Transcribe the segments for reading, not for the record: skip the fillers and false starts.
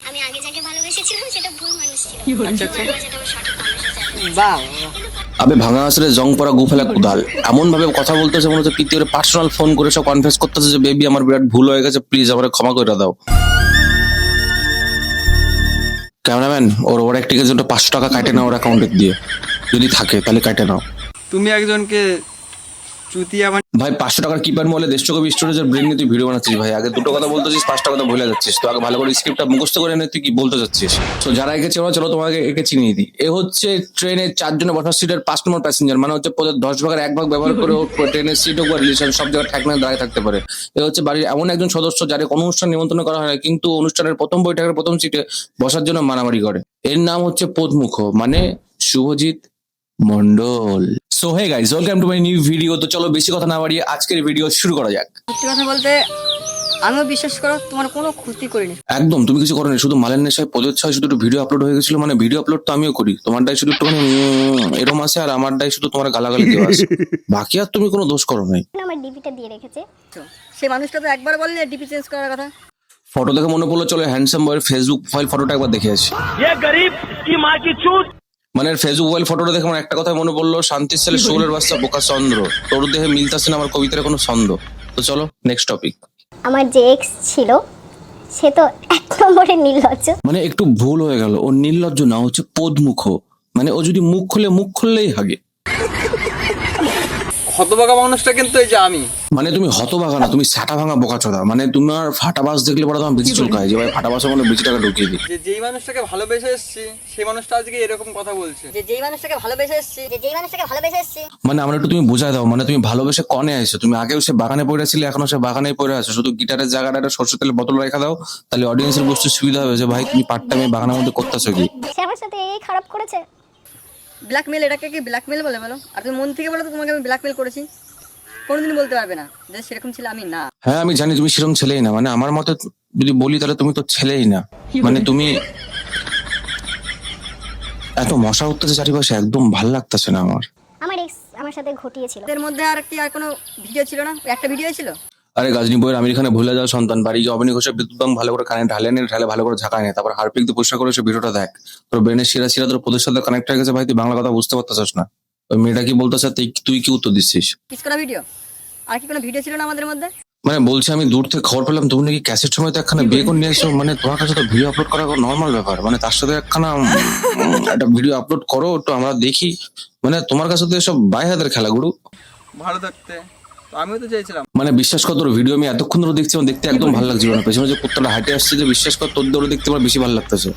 আমি আগে যাকে ভালোবেসেছিলাম সেটা ভুল মানুষ ছিল। আচ্ছা আচ্ছা সেটা ওর সঠিক মানুষের বাহ আবে ভাঙা আসলে জং পরা গুফেলা কুদাল এমন ভাবে কথা বলতেছে মনে হচ্ছে পিতির পার্সোনাল ফোন করে সব কনফেস করতেছে যে বেবি আমার বিরাট ভুল হয়ে গেছে, প্লিজ আমাকে ক্ষমা করে দাও। ক্যামেরাম্যান ওর ওর একটিকের জন্য 500 টাকা কাটে নাও ওর অ্যাকাউন্টে দিয়ে, যদি থাকে তাহলে কাটে নাও। তুমি একজনকে চুতিয়া ভাই 500 টাকার কিপ্যাড মলে 150 কপি স্টোরেজের ব্রেন নিয়ে তুই ভিডিও বানাচ্ছিস ভাই, আগে দুটো কথা বলতেছিস 5টা কথা ভুলে যাচ্ছিস, তো আগে ভালো করে স্ক্রিপ্টটা মুখস্থ করে এনে তুই কি বলতে যাচ্ছিস। তো যারা একে চেনো চলো তোমাকে একে চিনিয়ে দিই। এ হচ্ছে ট্রেনের 4 জনের বসার সিটের 5 নম্বর প্যাসেঞ্জার, মানে হচ্ছে 10 ভাগের 1 ভাগ ব্যবহার করে ট্রেনের সিট হোক বা রিলেশন সব জায়গায় ঠেকনা দাঁড়িয়ে থাকতে পারে। এ হচ্ছে বাড়ির এমন একজন সদস্য যার কোনো অনুষ্ঠান নিমন্ত্রণ করা হয় না, কিন্তু অনুষ্ঠানের প্রথম বৈঠকের প্রথম সিটে বসার জন্য মারামারি করে। এর নাম হচ্ছে পদমুখ, মানে Subhajit Mondal. So hey guys, welcome to my new video. তো চলো বেশি কথা না বাড়িয়ে আজকের ভিডিও শুরু করা যাক। সত্যি কথা বলতে আমিও বিশ্বাস করো তোমার কোনো ক্ষতি করিনি। একদম তুমি কিছু করো না, শুধু মালের নেশায় পদচ্ছয় শুধু একটু ভিডিও আপলোড হয়ে গেছিল, মানে ভিডিও আপলোড তো আমিও করি, তোমারটাই শুধু একটুখানি এরম আছে আর আমারটাই শুধু তোমার গালাগালি দেওয়া আছে, বাকি আর তুমি কোনো দোষ করো নাই। আমার ডিপিটা দিয়ে রেখেছে। তো সেই মানুষটা তো একবার বললে ডিপি চেঞ্জ করার কথা। ফটো দেখে মনে পড়লো চলো হ্যান্ডসাম বয়ের ফেসবুক প্রোফাইল ফটোটা একবার দেখে আসি। মানে ফেসবুক প্রোফাইল ফটোটা দেখে আমার একটা কথা মনে পড়লো, শান্তির ছেলে শোলের বাচ্চা বোকা চন্দ্র, তোর দেহে মিলতাছে না আমার কবিতার কোনো ছন্দ। তো চলো নেক্সট টপিক। আমার যে এক্স ছিল সে তো 1 নম্বরে নির্লজ্জ। মানে একটু ভুল হয়ে গেল, ও নির্লজ্জ না, হচ্ছে পদমুখ, মানে ও যদি মুখ খুললেই হাগে। হতবাগা মানুষটা কিন্তু এই যে আমি। মানে তুমি হতভাগা না, তুমি সাটা ভাঙা বোকাচোদা, মানে তোমার ফাটাবাস দেখলে পরে তোমার বেশি চুলকায় যে ভাই ফাটাবাসের মধ্যে বেশি টাকা ঢুকিয়ে দিই। যেই মানুষটাকে ভালোবেসে এসেছি সেই মানুষটা আজকে এরকম কথা বলছে। যেই মানুষটাকে ভালোবেসে এসেছি মানে আমরা একটু তুমি বোঝাই দাও, মানে তুমি ভালোবেসে কনে আইছো, তুমি আগেও সে বাগানে পড়েছিলে এখনো সে বাগানেই পড়ে আছো, শুধু গিটারের জায়গাটা একটা সরষের তেলের বোতল রেখে দাও, তাহলে অডিয়েন্সের বুঝতে সুবিধা হবে যে ভাই তুমি পার্ট টাইম বাগানের মধ্যে করতেছো কি। সে আমার সাথে এই খারাপ করেছে। ব্ল্যাকমেল, এটাকে কি ব্ল্যাকমেল বলে বলো? আর তুমি মন থেকে বলো তো তোমাকে আমি ব্ল্যাকমেল করেছি? কোনোদিন বলতে পারবে না যে সেরকম ছিল আমি না। হ্যাঁ আমি জানি তুমি সেরকম ছেলেই না, মানে আমার মতে যদি বলি তাহলে তুমি তো ছেলেই না, মানে তুমি এত মশা উঠতেছে চারিপাশে, একদম ভাল লাগতেছে না আমার। আমার এক্স আমার সাথে ঘটিয়েছিল। এর মধ্যে আর কি আর কোনো ভিডিও ছিল না? একটা ভিডিও ছিল। আরে গাজনী বইয়ের আমির খানে ভুলে যাওয়া সন্তান, বাড়ি গিয়ে অবনী ঘোষের বিদ্যুৎ বাং ভালো করে কানে ঢালে নে, ঢালে ভালো করে ঝাঁকায় নে, তারপর হারপিক দিয়ে পরিষ্কার করে সে ভিডিওটা দেখ, তোর ব্রেনের শিরা তোর প্রদের সাথে কানেক্ট হয়ে গেছে ভাই, তুই বাংলা কথা বুঝতে পারতেছিস না, ওই মেয়েটা কি বলতেছে তুই কি উত্তর দিচ্ছিস। কিস করা ভিডিও, আর কি কোনো ভিডিও ছিল না আমাদের মধ্যে? মানে বলছি আমি দূর থেকে খবর পেলাম তুমি নাকি ক্যাসেট সময় তো একখানা বিয়ে করে নিয়ে এসো, মানে তোমার কাছে তো ভিডিও আপলোড করা নর্মাল ব্যাপার, মানে তার সাথে একখানা একটা ভিডিও আপলোড করো একটু আমরা দেখি, মানে তোমার কাছে তো এসব বাই হাতের খেলা গুরু। ভালো থাকতে তো আমিও তো চাইছিলাম। মানে বিশ্বাস কর তোর ভিডিও আমি এতক্ষণ ধরে দেখছি, আমার দেখতে একদম ভালো লাগছিল না, পেছনে যে কুত্তাটা হাঁটে আসছে যে বিশ্বাস কর তোর দৌড়ে দেখতে আমার বেশি ভালো লাগতেছে।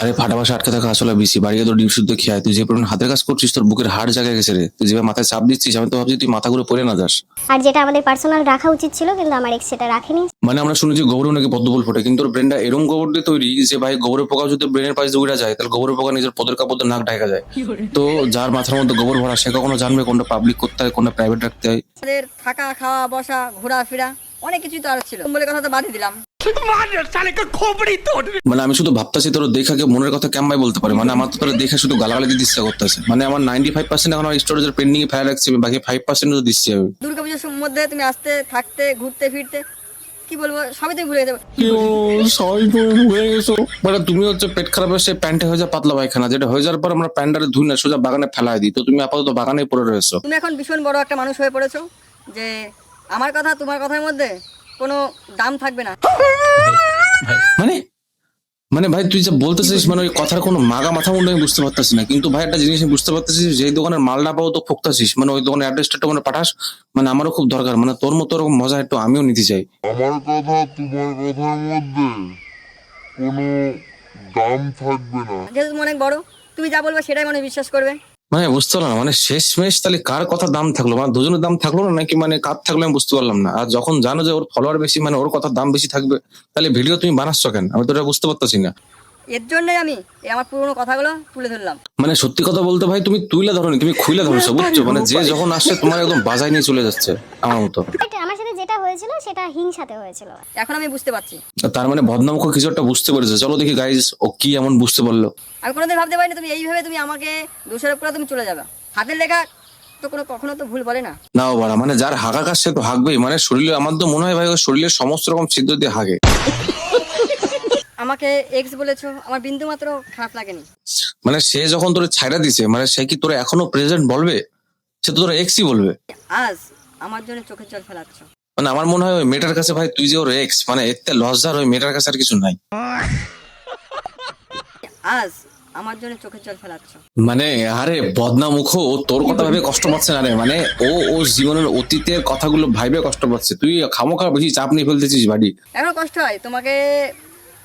আরে ফাটাবাসা আটকে থাকা আসলে বেশি বাড়িয়ে তোর ডিম শুদ্ধ খেয়ে তুই যে পরিমাণ হাতের কাজ করছিস তোর বুকের হাড় জায়গায় গেছে রে, তুই যেভাবে মাথায় চাপ দিচ্ছিস আমি তো ভাবছি তুই মাথা ঘুরে পড়ে না যাস। আর যেটা আমাদের পার্সোনাল রাখা উচিত ছিল কিন্তু আমার এক্স সেটা রাখেনি। মানে আমরা শুনেছি গোবরেও নাকি পদ্মফুল ফোটে, কিন্তু ওর ব্রেনটা এরকম গোবর দিয়ে তৈরি যে ভাই গোবরের পোকা যদি ব্রেনের পাশে উড়ে যায় তাহলে গোবরের পোকা নিজের পদের কাপড় নাক ঢাকা যায়। তো যার মাথার মধ্যে গোবর ভরা সে কখনো জানবে কোনটা পাবলিক করতে হয় কোনটা প্রাইভেট রাখতে হয়। আমাদের থাকা খাওয়া বসা ঘোরাফেরা অনেক কিছুই তো আর ছিল, বলে কথা তো বাদই দিলাম। মানে আমি শুধু ভাবতেছি তোর দেখাকে মনের কথা কেমন বলতে পারে, মানে আমার তো তোর দেখে শুধু গালাগালি দিতে ইচ্ছা করতেছে, মানে আমার 95% এখন স্টোরেজের পেন্ডিং এ ফেলা রাখছি, বাকি 5% তো দিচ্ছি আমি। দুর্গাপুজোর মধ্যে তুমি আসতে থাকতে ঘুরতে ফিরতে কি বলবো সবই তুমি ভুলে যাবে। সবাই তুমি ভুলে গেছো, মানে তুমি হচ্ছে পেট খারাপের সে প্যান্টে হয়ে যায় পাতলা পায়খানা, যেটা হয়ে যাওয়ার পর আমরা প্যান্টারে ধুই না সোজা বাগানে ফেলাই দিই, তো তুমি আপাতত বাগানে পড়ে রয়েছো। তুমি এখন ভীষণ বড় একটা মানুষ হয়ে পড়েছো যে আমার কথা তোমার কথার মধ্যে কোনো দাম থাকবে না। মানে মানে ভাই তুই যা বলতেছিস মানে ওই কথার কোনো মাগা মাথা মুন্ড আমি বুঝতে পারতেছি না, কিন্তু ভাই একটা জিনিস আমি বুঝতে পারতেছি যেই দোকানের মাল না পাবো তো ঠকতাছিস, মানে ওই দোকানের অ্যাড্রেসটা একটু মানে পাঠাস, মানে আমারও খুব দরকার, মানে তোর মতো ওরকম মজা একটু আমিও নিতে চাই। আমার কথা তোমার কথার মধ্যে কোনো দাম থাকবে না। যেহেতু তুমি অনেক বড় তুমি যা বলবে সেটাই মানুষ বিশ্বাস করবে। মানে বুঝতে পারলাম না, মানে শেষ মেশ তাহলে কার কথা দাম থাকলো, মানে দুজনের দাম থাকলো না নাকি মানে কার থাকলো আমি বুঝতে পারলাম না। আর যখন জানো যে ওর ফলোয়ার বেশি মানে ওর কথার দাম বেশি থাকবে, তাহলে ভিডিও তুমি বানাচ্ছ কেন আমি তো এটা বুঝতে পারতেছি না। এর জন্যই আমি এই আমার পুরোনো কথাগুলো তুলে ধরলাম। মানে সত্যি কথা বলতে ভাই তুমি তুইলা ধরনি, তুমি খুইলা ধরছো বুঝছো, মানে যে যখন আসছে তোমার একদম বাজায় নিয়ে চলে যাচ্ছে আমার মতো। এটা আমার সাথে যেটা হয়েছিল সেটা হিংসাতে হয়েছিল। এখন আমি বুঝতে পারছি তার মানে বদনামুখ কিছু একটা বুঝতে পেরেছে, চলো দেখি গাইজ ও কি এমন বুঝতে পারলো। আমি কোনোদিন ভাবতে পারিনি তুমি এইভাবে তুমি আমাকে দোষের উপরে তুমি চলে যাবে। হাতের লেখা তো কখনো তো ভুল বলে না। নাও বাড়া, মানে যার হাগা কাজ সে তো হাগবেই, মানে শরীরে আমার তো মনে হয় ভাই ওর শরীরের সমস্ত রকম ছিদ্র দিয়ে হাগে। আমাকে এক্স বলেছো, আমার বিন্দু মাত্র খারাপ লাগেনি। মানে সে যখন তোরে ছাইড়া দিছে, মানে সে কি তোরে এখনো প্রেজেন্ট বলবে? সে তো তোর এক্সই বলবে। আজ আমার জন্য চোখের জল ফেলাচ্ছ। মানে আমার মনে হয় ওই মেয়েটার কাছে ভাই তুই যে ওর এক্স, মানে এতে লজ্জার ওই মেয়েটার কাছে আর কিছু নাই। আজ আমার জন্য চোখের জল ফেলাচ্ছ। মানে আরে বদনামুখ, ও তোর কথা ভেবে কষ্ট পাচ্ছে না রে, মানে ও জীবনের অতীতের কথাগুলো ভাইবে কষ্ট পাচ্ছে। তুই খামোখা বেশি চাপ নিয়ে ফেলতেছিস ভাই। এখনো কষ্ট হয় তোমাকে,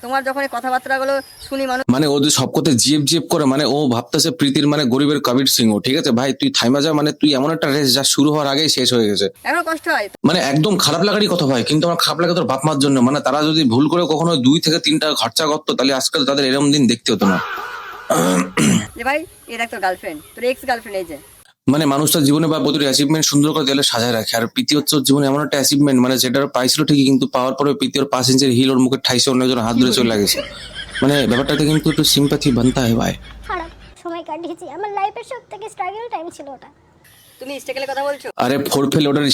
তোমার যখন এই কথাবার্তাগুলো শুনি মানুষ। মানে ও যে সব কথা জিপ জিপ করে, মানে ও ভাবতেছে প্রীতির মানে গরিবের কবির সিংহ। ঠিক আছে ভাই, তুই থাইমা যা, মানে তুই এমন একটা রেস যা শুরু হওয়ার আগেই শেষ হয়ে গেছে। এখনো কষ্ট হয়। মানে একদম খারাপ লাগারই কথা ভাই, কিন্তু আমার খারাপ লাগে তোর বাপ মার জন্য। মানে তারা যদি ভুল করে কখনো 2 থেকে 3 টাকা খরচা করতো, তাহলে আজকাল তাদের এরকম দিন দেখতে হতো না। যে ভাই এ দেখ তোর গার্লফ্রেন্ড, তোর এক্স গার্লফ্রেন্ড এই যে। মানে মানুষটা জীবনে বা প্রতিটি অ্যাচিভমেন্ট সুন্দর করে দেয়ালে সাজায় রাখে, আর প্রীতি হচ্ছে ওর জীবনে এমন একটা অ্যাচিভমেন্ট, মানে যেটা ওর পাইছিল ঠিকই, কিন্তু পাওয়ার পরে প্রীতি ওর 5 ইঞ্চের হিল ওর মুখে ঠাইছে, অন্য একজন হাত ধরে চলে গেছে। মানে ব্যাপারটাতে কিন্তু একটু সিম্প্যাথি বানতা হয় ভাই। খারাপ সময় কাটিয়েছি, আমার লাইফের সব থেকে স্ট্রাগল টাইম ছিল ওটা। তুমি স্টেকেলের কথা বলছো? আরে ফোর ফেল অর্ডার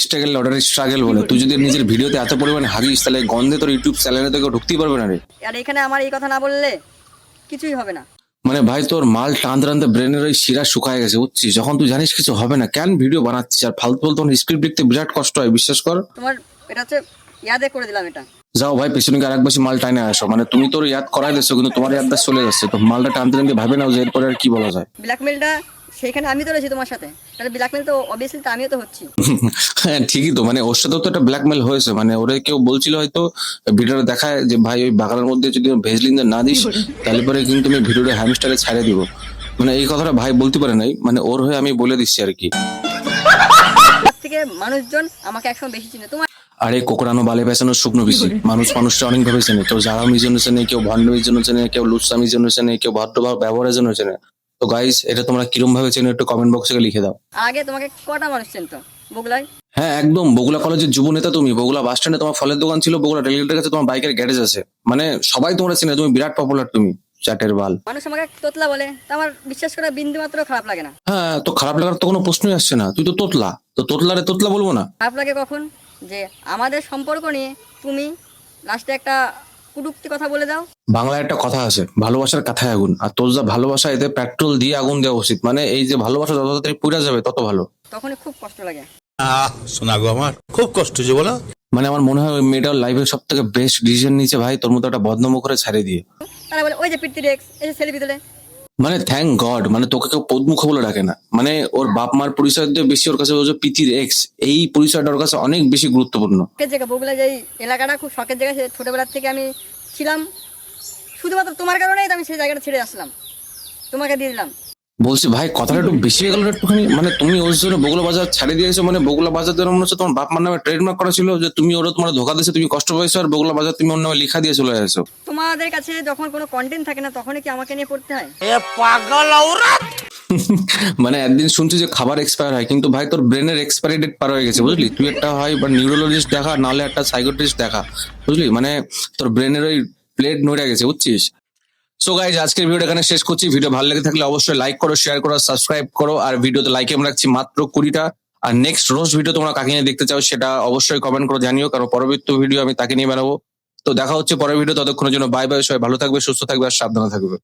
স্ট্রাগল বলে। তুই যদি নিজের ভিডিওতে এত পরিমাণে হাগিস, তাহলে গন্ধে তোর ইউটিউব চ্যানেলে তো কেউ ঢুকতেই পারবে না রে। আর এখানে আমার এই কথা না বললে কিছুই হবে না। মানে ভাই তোর মাল টানতে টানতে ব্রেনের ওই শিরা শুকায় গেছে, বুঝছিস? যখন তুই জানিস কিছু হবে না, কেন ভিডিও বানাচ্ছিস? আর ফালতু ফালতু স্ক্রিপ্ট লিখতে বিরাট কষ্ট হয়, বিশ্বাস কর। তোমার এটা হচ্ছে ইয়াদে করে দিলাম এটা। যাও ভাই পেছনে আর এক বেশি মাল টাইনে আসো। মানে তুমি তোর ইয়াদ করাই দিচ্ছ, কিন্তু তোমার ইয়াদটা চলে যাচ্ছে। তো মালটা টানতে টানতে ভাবে নাও যে এরপরে আর কি বলা যায়। ব্ল্যাকমেলটা সেইখানে আমি তো রয়েছি তোমার সাথে, তাহলে ব্ল্যাকমেল তো অবভিয়াসলি তো আমিও তো হচ্ছি। হ্যাঁ ঠিকই তো, মানে ওর সাথেও তো একটা ব্ল্যাকমেল হয়েছে। মানে ওরে কেউ বলছিল হয়তো ভিডিওটা দেখায় যে ভাই ওই বাগানের মধ্যে যদি ভেজলিন না দিস, তাহলে পরে কিন্তু আমি ভিডিওটা হ্যামস্টারে ছাড়ে দিব। মানে এই কথাটা ভাই বলতে পারে নাই, মানে ওর হয়ে আমি বলে দিচ্ছি আর কি। তার থেকে মানুষজন আমাকে একসময় বেশি চিনে। তোমার আরে কোকড়ানো বালে পেছানো শুকনো বেশি, মানুষটা অনেক ভাবে চেনে। কেউ জারামির জন্য চেনে, কেউ ভণ্ডমির জন্য চেনে, কেউ লুচ্চামির জন্য চেনে, কেউ ভদ্রভাব ব্যবহারের জন্য চেনে। তো গাইস, এটা তোমরা কিরম ভাবে চেনো একটু কমেন্ট বক্সে লিখে দাও। আগে তোমাকে কটা মানুষ চিনতো বগুলায়? হ্যাঁ একদম, বগুলা কলেজের যুব নেতা তুমি। বগুলা বাস স্ট্যান্ডে তোমার ফলের দোকান ছিল, বগুলা রেলগেটের কাছে তোমার বাইকের গ্যারেজ আছে। মানে সবাই তোমরা চেনে, তুমি বিরাট পপুলার, তুমি চ্যাটের বাল। মানুষ আমাকে তোতলা বলে, তা আমার বিশ্বাস করে বিন্দু মাত্র খারাপ লাগে না। হ্যাঁ, তো খারাপ লাগার তো কোনো প্রশ্নই আসছে না। তুই তো তোতলা, তো তোতলারে তোতলা বলবো না? খারাপ লাগে কখন? যে আমাদের সম্পর্ক নিয়ে তুমি লাস্টে একটা কুটুক্তি কথা বলে দাও। বাংলায় একটা কথা আছে, ভালোবাসার কথায় আগুন। আর তোর যা ভালোবাসা, এতে পেট্রোল দিয়ে আগুন দেওয়া উচিত। মানে এই যে ভালোবাসা যত তাড়াতাড়ি পুড়ে যাবে তত ভালো। তখনই খুব কষ্ট লাগে। শোনা গো, আমার খুব কষ্ট যে বলো। মানে আমার মনে হয় ওই মেয়েটার লাইফের সব থেকে বেস্ট ডিসিশন নিয়েছে ভাই, তোর মতো একটা বদনাম করে ছাড়িয়ে দিয়ে। তারা বলে ওই যে পিতৃ এক্স, এই যে সেলফি তোলে। মানে থ্যাংক গড, মানে তোকে কেউ পদমুখ বলে ডাকে না। মানে ওর বাপ মার পরিচয় দিয়ে বেশি ওর কাছে ও যে পিতির এক্স, এই পরিচয়টা ওর কাছে অনেক বেশি গুরুত্বপূর্ণ। শখের জায়গা বগুলা, যে এলাকাটা খুব শখের জায়গা। ছোটবেলার থেকে আমি ছিলাম, শুধুমাত্র তোমার কারণেই তো আমি সেই জায়গাটা ছেড়ে আসলাম, তোমাকে দিয়ে দিলাম। বলছি ভাই কথাটা একটু বেশি হয়ে গেল না একটুখানি? মানে তুমি ওর জন্য বগুলা বাজার ছাড়িয়ে দিয়েছো, মানে বগুলা বাজার যেন মনে হচ্ছে তোমার বাপ মার নামে ট্রেডমার্ক করা ছিল, যে তুমি ওরা তোমার ধোকা দিয়েছো, তুমি কষ্ট পাইছো, আর বগুলা বাজার তুমি ওর নামে লিখা দিয়ে চলে আসছো। তোমাদের কাছে যখন কোনো কন্টেন্ট থাকে না, তখনই কি আমাকে নিয়ে পড়তে হয়? মানে একদিন শুনছি যে খাবার এক্সপায়ার হয়, কিন্তু ভাই তোর ব্রেনের এক্সপায়ারি ডেট পার হয়ে গেছে, বুঝলি? তুই একটা হয় বা নিউরোলজিস্ট দেখা, নাহলে একটা সাইকোট্রিস্ট দেখা, বুঝলি? মানে তোর ব্রেনের ওই প্লেট নড়ে গেছে, বুঝছিস? সো গাইজ, আজকের ভিডিওটা এখানে শেষ করছি। ভিডিও ভালো লেগে থাকলে অবশ্যই লাইক করো, শেয়ার করো, সাবস্ক্রাইব করো। আর ভিডিওতে লাইক আমি রাখছি মাত্র 20টা। আর নেক্সট রোজ ভিডিও তোমরা কাকে নিয়ে দেখতে চাও সেটা অবশ্যই কমেন্ট করে জানিও, কারণ পরবর্তী ভিডিও আমি তাকে নিয়ে বানাবো। তো দেখা হচ্ছে পরের ভিডিও, ততক্ষণের জন্য বাই বাই। সবাই ভালো থাকবে, সুস্থ থাকবে আর সাবধানে থাকবে।